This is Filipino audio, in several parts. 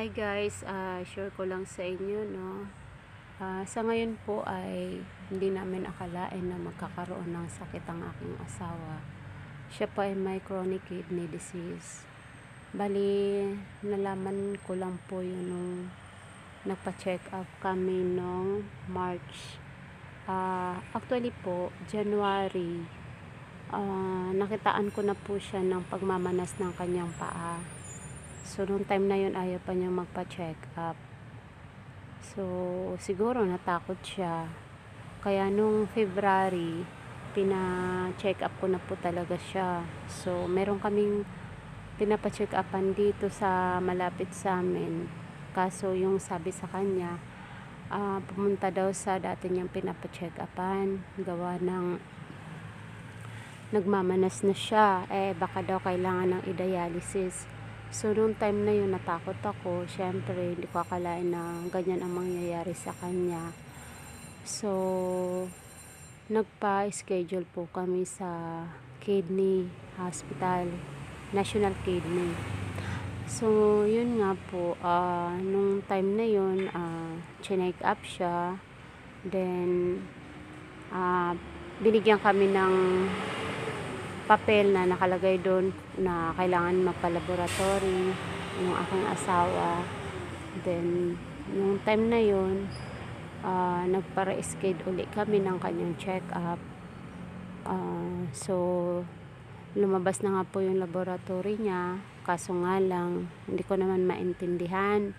Hi guys, share ko lang sa inyo, no. Sa ngayon po ay hindi namin akalain na magkakaroon ng sakit ang aking asawa. Siya po ay may chronic kidney disease. Bali, nalaman ko lang po yun nung nagpa-check up kami nung March. Actually po, January, nakitaan ko na po siya ng pagmamanas ng kanyang paa. So, noong time na yun, ayaw pa niyang magpa-check up. So, siguro natakot siya. Kaya nung February, pina-check up ko na po talaga siya. So, meron kaming pinapa-check upan dito sa malapit sa amin. Kaso, yung sabi sa kanya, pumunta daw sa dati niyang pinapa-check upan. Gawa ng nagmamanas na siya. Baka daw kailangan ng i-dialysis. So, noong time na yun, natakot ako. Siyempre, hindi ko akalain na ganyan ang mangyayari sa kanya. So, nagpa-schedule po kami sa kidney hospital, National Kidney. So, yun nga po, nung time na yun, chinek up siya. Then, binigyan kami ng papel na nakalagay doon na kailangan magpa-laboratory yung aking asawa. Then, yung time na yun, nagpara-schedule ulit kami ng kanyang check-up. So, lumabas na nga po yung laboratory niya. Kaso nga lang, hindi ko naman maintindihan.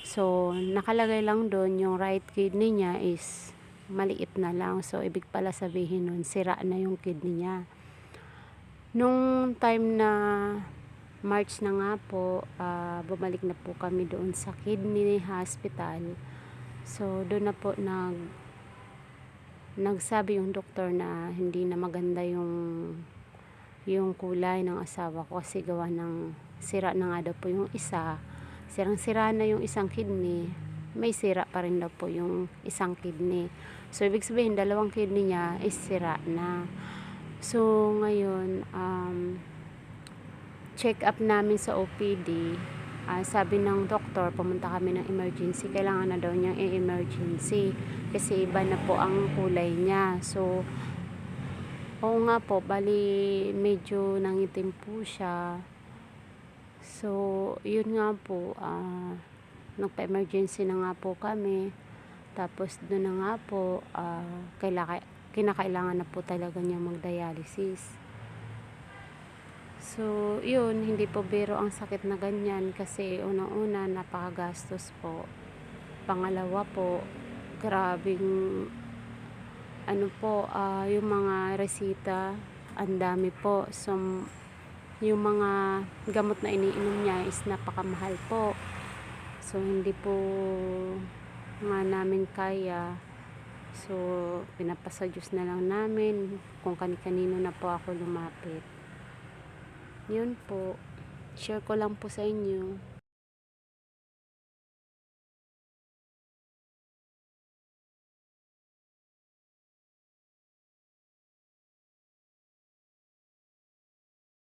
So, nakalagay lang doon yung right kidney niya is maliit na lang. So, ibig pala sabihin nun, sira na yung kidney niya. Nung time na March na nga po, bumalik na po kami doon sa kidney hospital. So, doon na po nagsabi yung doktor na hindi na maganda yung kulay ng asawa ko kasi gawa ng sira na nga daw po yung isa. Sirang-sira na yung isang kidney, may sira pa rin daw po yung isang kidney. So, ibig sabihin, dalawang kidney niya is sira na. So, ngayon, check up namin sa OPD. Sabi ng doktor, pumunta kami ng emergency. Kailangan na daw niyang i-emergency kasi iba na po ang kulay niya. So, oo nga po, bali medyo nangitim po siya. So, yun nga po, nagpa-emergency na nga po kami. Tapos, doon na nga po, kinakailangan na po talaga niya mag-dialysis. So, yun, hindi po biro ang sakit na ganyan kasi unang-una, napakagastos po. Pangalawa po, grabing, yung mga resita, ang dami po. So, yung mga gamot na iniinom niya is napakamahal po. So, hindi po nga namin kaya. So, pinapasa Diyos na lang namin kung kanino na po ako lumapit. Yun po. Share ko lang po sa inyo.